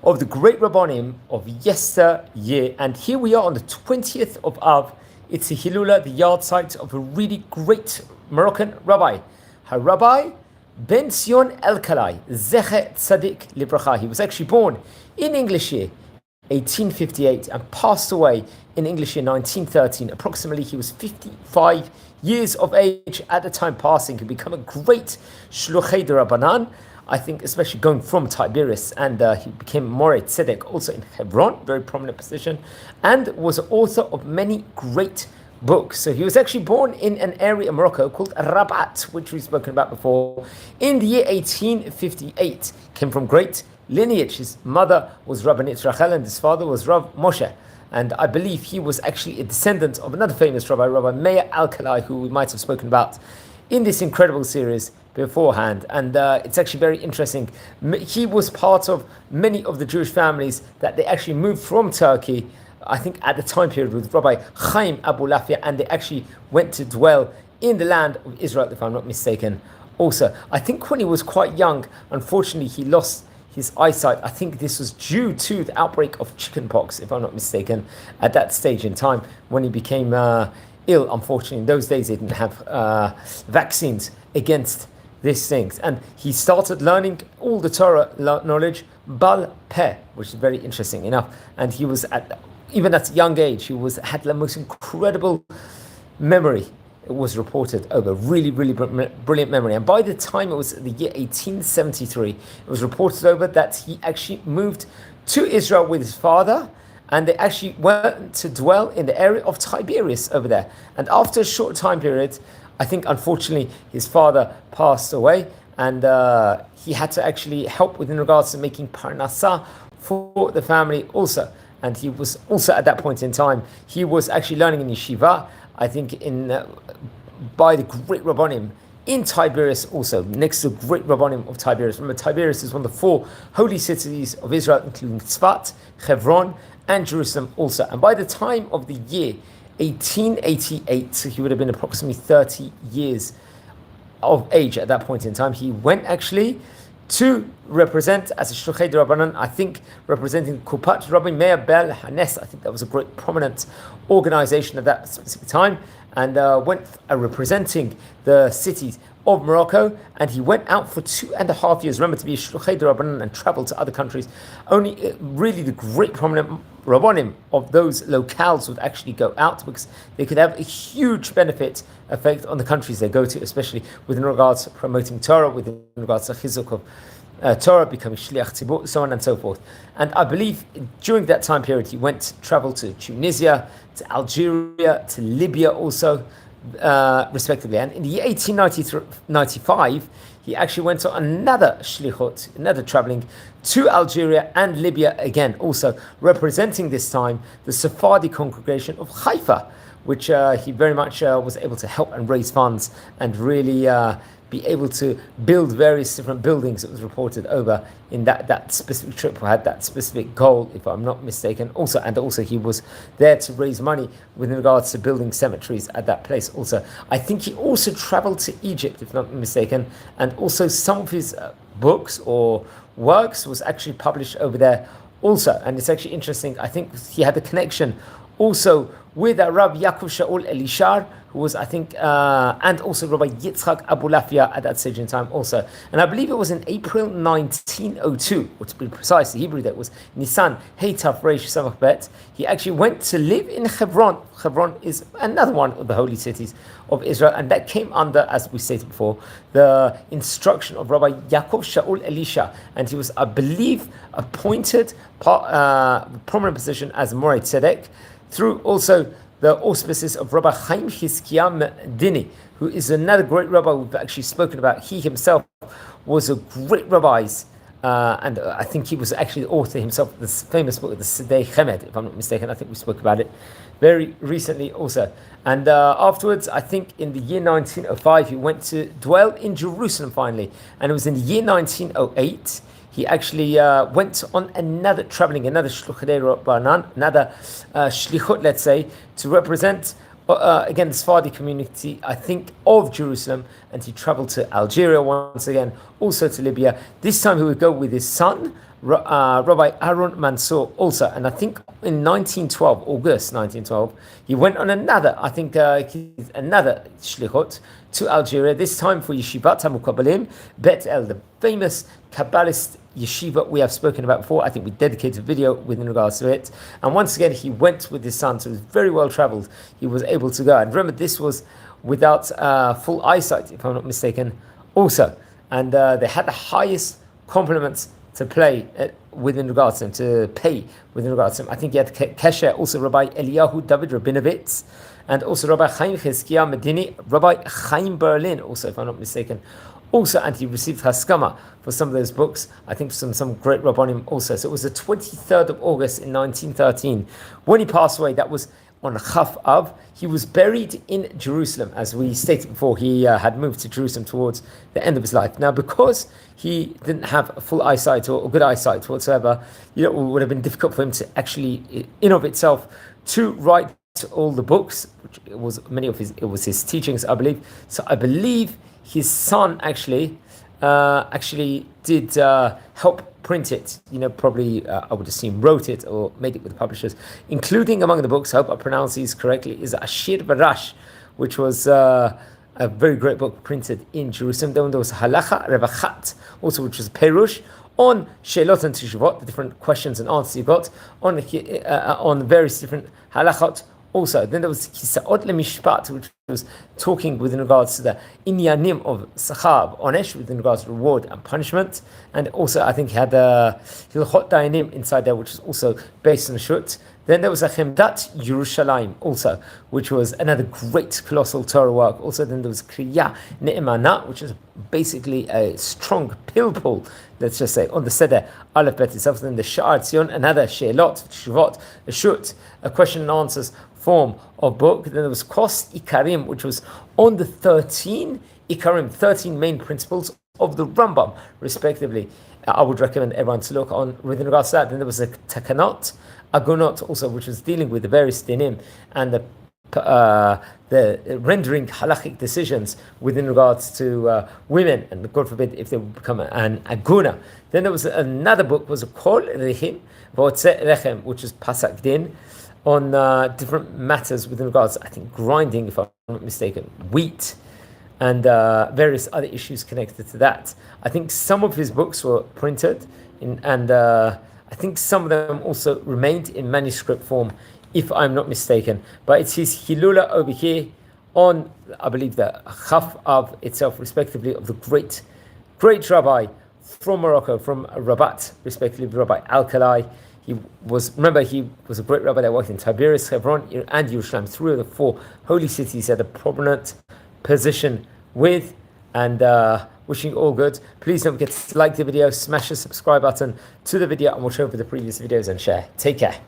of the great Rabbonim of yesteryear. And here we are on the 20th of Av. It's a Hilula, the yard site of a really great Moroccan Rabbi. Rabbi Ben ציון Alkalai, Zeche Tzadik Libracha. He was actually born in English year 1858 and passed away in English year 1913. Approximately, he was 55 years of age at the time passing. He became a great Shluchei D'Rabbanan, I think, especially going from Tiberias, and he became Mora also in Hebron, very prominent position, and was author of many great books. So he was actually born in an area in Morocco called Rabat, which we've spoken about before, in the year 1858. Came from great lineage. His mother was Rabbinit Rachel and his father was Rav Moshe. And I believe he was actually a descendant of another famous rabbi, Rabbi Meir Alkalai, who we might have spoken about in this incredible series beforehand. And it's actually very interesting. He was part of many of the Jewish families that they actually moved from Turkey, I think at the time period, with Rabbi Chaim Abulafia, and they actually went to dwell in the land of Israel, if I'm not mistaken. Also, I think when he was quite young, unfortunately, he lost his eyesight. I think this was due to the outbreak of chickenpox, if I'm not mistaken, at that stage in time when he became ill. Unfortunately, in those days, they didn't have vaccines against these things. And he started learning all the Torah knowledge, Bal Peh, which is very interesting enough. And he was, even at a young age, he had the most incredible memory. It was reported over really, really brilliant memory. And by the time it was the year 1873, it was reported over that he actually moved to Israel with his father, and they actually went to dwell in the area of Tiberias over there. And after a short time period, I think unfortunately his father passed away, and he had to actually help within regards to making parnasa for the family also. And he was also at that point in time, he was actually learning in yeshiva, I think by the great Rabbonim in Tiberias also, next to the great Rabbonim of Tiberias. Remember, Tiberias is one of the 4 holy cities of Israel, including Tzfat, Hebron, and Jerusalem also. And by the time of the year 1888, so he would have been approximately 30 years of age at that point in time, he went actually to represent as a Shluchei D'Rabbanan, I think representing Kupat Rabbi Meir Bel Hanes. I think that was a great prominent organization at that specific time, and went representing the cities of Morocco, and he went out for 2.5 years, remember, to be a Shluchei D'Rabbanan and travel to other countries. Only really the great prominent Rabbonim of those locales would actually go out, because they could have a huge benefit effect on the countries they go to, especially within regards to promoting Torah, within regards to chizuk of Torah, becoming shliach tzibur, so on and so forth. And I believe during that time period, he traveled to Tunisia, to Algeria, to Libya also, respectively. And in the year 1895, he actually went on another shlichut, another traveling to Algeria and Libya again, also representing this time the Sephardi congregation of Haifa, which he very much was able to help and raise funds and really be able to build various different buildings. It was reported over in that specific trip, had that specific goal, if I'm not mistaken. Also he was there to raise money with regards to building cemeteries at that place. Also, I think he also traveled to Egypt, if not mistaken, and also some of his books or works was actually published over there also. And it's actually interesting. I think he had a connection also with Rabbi Yaakov Shaul Elishar, who was, I think, and also Rabbi Yitzchak Abulafia at that stage in time also. And I believe it was in April 1902, or to be precise, the Hebrew that was Nisan Hey Taf Reish Samach Bet. He actually went to live in Hebron. Hebron is another one of the holy cities of Israel, and that came under, as we stated before, the instruction of Rabbi Yaakov Shaul Elisha, and he was, I believe, appointed prominent position as Morei Tzedek, through also the auspices of Rabbi Chaim Chizkiah Dini, who is another great rabbi we've actually spoken about. He himself was a great rabbi, and I think he was actually the author himself of this famous book, the Sidei Chemed, if I'm not mistaken. I think we spoke about it very recently also. And afterwards, I think in the year 1905, he went to dwell in Jerusalem finally. And it was in the year 1908, he actually went on another shluchei Rabbanan, another shlichut, let's say, to represent again the Sephardi community, I think, of Jerusalem, and he traveled to Algeria once again, also to Libya. This time he would go with his son, Rabbi Aaron Mansour also, and I think in 1912, August 1912, he went on another shlichut to Algeria, this time for Yeshivat HaMukabalim, Bet El, the famous Kabbalist yeshiva we have spoken about before. I think we dedicated a video within regards to it. And once again, he went with his son, so it was very well traveled. He was able to go. And remember, this was without full eyesight, if I'm not mistaken, also. And they had the highest compliments to play within regards to him, to pay within regards to him. I think he had Kesher, also Rabbi Eliyahu David Rabinovitz, and also Rabbi Chaim Chizkiah Medini, Rabbi Chaim Berlin, also, if I'm not mistaken. Also, and he received Haskama for some of those books. I think some great Rabbanim also. So it was the 23rd of August in 1913. When he passed away, that was on Chaf Av. He was buried in Jerusalem. As we stated before, he had moved to Jerusalem towards the end of his life. Now, because he didn't have full eyesight or good eyesight whatsoever, it would have been difficult for him to actually, in of itself, to write all the books, which it was his teachings, I believe. So I believe his son actually did help print it. Probably I would assume wrote it or made it with the publishers, including among the books, I hope I pronounce these correctly, is Ashir Varash, which was a very great book printed in Jerusalem. Then there was Halacha Revachat, also, which was Perush on Sheilot and Teshuvot, the different questions and answers you got on various different halachot. Also, then there was Kisaot LeMishpat, which was talking with regards to the inyanim of Sachar Onesh, with regards to reward and punishment. And also, I think he had Hilchot Dayanim inside there, which is also based on the Shut. Then there was a Chemdat Yerushalayim also, which was another great colossal Torah work. Also, then there was Kriya Ne'emana, which is basically a strong pill pull, let's just say, on the Seder Aleph Bet itself. Then the Sha'ar Tzyon, another She'elot, Shuvot, a Shut, a question and answers form of book. Then there was Kos Ikarim, which was on the 13 Ikarim, 13 main principles of the Rambam, respectively. I would recommend everyone to look on with regards to that. Then there was a Takanot, Agonot also, which was dealing with the various dinim and the rendering halachic decisions within regards to women, and God forbid if they would become an aguna. Then there was another book, was a Kol Rehim V'Otze Rechem, which is Pasak Din, on different matters within regards, I think, grinding, if I'm not mistaken, wheat, and various other issues connected to that. I think some of his books were printed, and I think some of them also remained in manuscript form, if I'm not mistaken. But it's his Hilula over here on, I believe, the Chaf Av itself, respectively, of the great Rabbi from Morocco, from Rabat, respectively, Rabbi Alkalai. He was a great rabbi that worked in Tiberias, Hebron, and Yerushalayim, 3 of the 4 holy cities, had a prominent position with, and wishing you all good. Please don't forget to like the video, smash the subscribe button to the video, and watch over the previous videos and share. Take care.